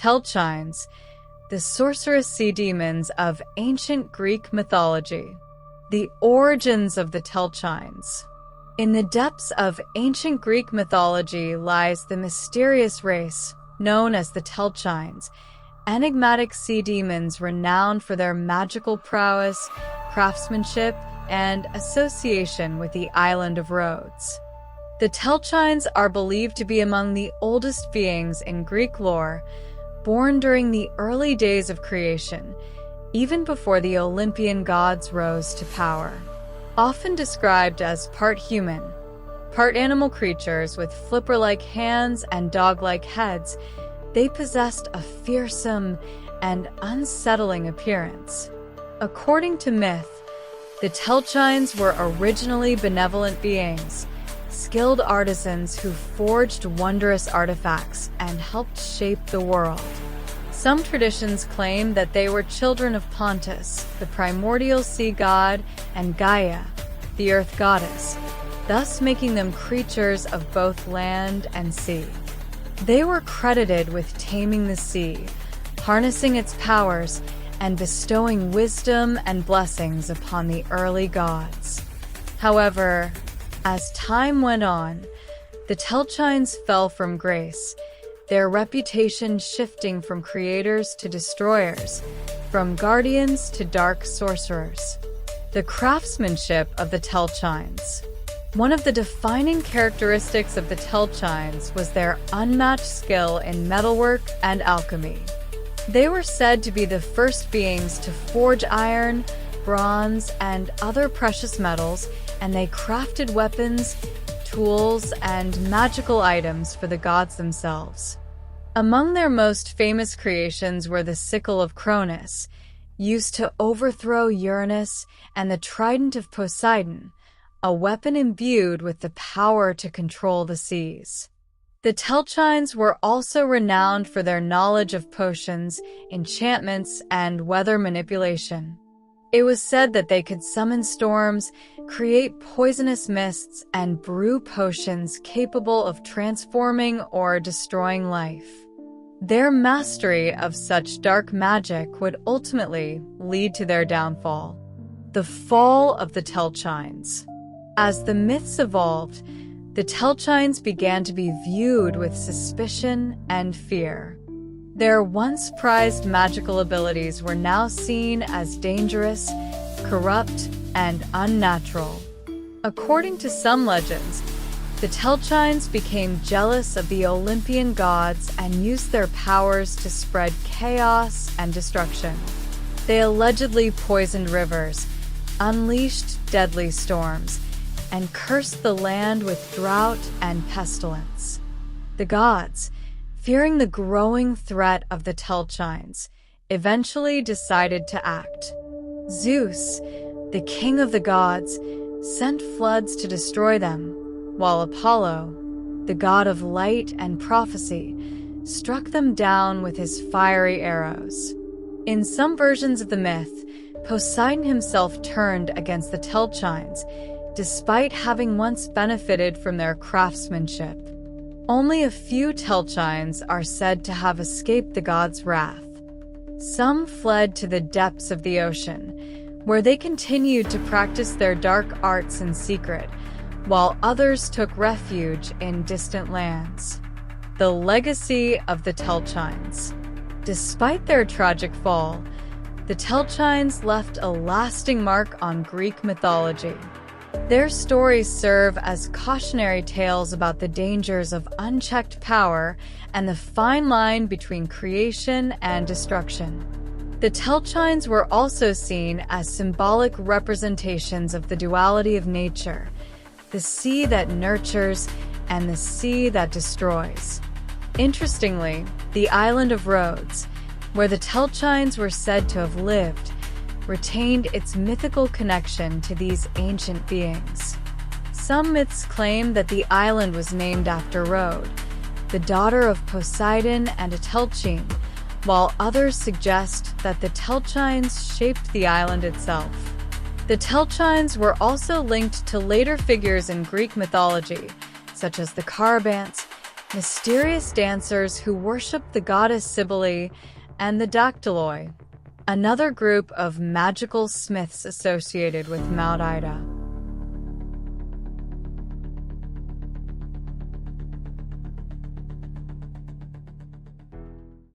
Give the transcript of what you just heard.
Telchines, the sorcerous sea demons of ancient Greek mythology. The origins of the Telchines. In the depths of ancient Greek mythology lies the mysterious race known as the Telchines, enigmatic sea demons renowned for their magical prowess, craftsmanship, and association with the island of Rhodes. The Telchines are believed to be among the oldest beings in Greek lore, born during the early days of creation, even before the Olympian gods rose to power. Often described as part human, part animal creatures with flipper-like hands and dog-like heads, they possessed a fearsome and unsettling appearance. According to myth, the Telchines were originally benevolent beings, skilled artisans who forged wondrous artifacts and helped shape the world. Some traditions claim that they were children of Pontus, the primordial sea god, and Gaia, the earth goddess, thus making them creatures of both land and sea. They were credited with taming the sea, harnessing its powers, and bestowing wisdom and blessings upon the early gods. However, as time went on, the Telchines fell from grace, their reputation shifting from creators to destroyers, from guardians to dark sorcerers. The craftsmanship of the Telchines. One of the defining characteristics of the Telchines was their unmatched skill in metalwork and alchemy. They were said to be the first beings to forge iron, bronze, and other precious metals, and they crafted weapons, tools, and magical items for the gods themselves. Among their most famous creations were the sickle of Cronus, used to overthrow Uranus, and the trident of Poseidon, a weapon imbued with the power to control the seas. The Telchines were also renowned for their knowledge of potions, enchantments, and weather manipulation. It was said that they could summon storms, create poisonous mists, and brew potions capable of transforming or destroying life. Their mastery of such dark magic would ultimately lead to their downfall. The fall of the Telchines. As the myths evolved, the Telchines began to be viewed with suspicion and fear. Their once prized magical abilities were now seen as dangerous, corrupt, and unnatural. According to some legends, the Telchines became jealous of the Olympian gods and used their powers to spread chaos and destruction. They allegedly poisoned rivers, unleashed deadly storms, and cursed the land with drought and pestilence. The gods, fearing the growing threat of the Telchines, eventually decided to act. Zeus, the king of the gods, sent floods to destroy them, while Apollo, the god of light and prophecy, struck them down with his fiery arrows. In some versions of the myth, Poseidon himself turned against the Telchines, despite having once benefited from their craftsmanship. Only a few Telchines are said to have escaped the god's wrath. Some fled to the depths of the ocean, where they continued to practice their dark arts in secret, while others took refuge in distant lands. The legacy of the Telchines. Despite their tragic fall, the Telchines left a lasting mark on Greek mythology. Their stories serve as cautionary tales about the dangers of unchecked power and the fine line between creation and destruction. The Telchines were also seen as symbolic representations of the duality of nature, the sea that nurtures and the sea that destroys. Interestingly, the island of Rhodes, where the Telchines were said to have lived, retained its mythical connection to these ancient beings. Some myths claim that the island was named after Rhode, the daughter of Poseidon and a Telchine, while others suggest that the Telchines shaped the island itself. The Telchines were also linked to later figures in Greek mythology, such as the Carbants, mysterious dancers who worship the goddess Cybele, and the Dactyloi, another group of magical smiths associated with Mount Ida.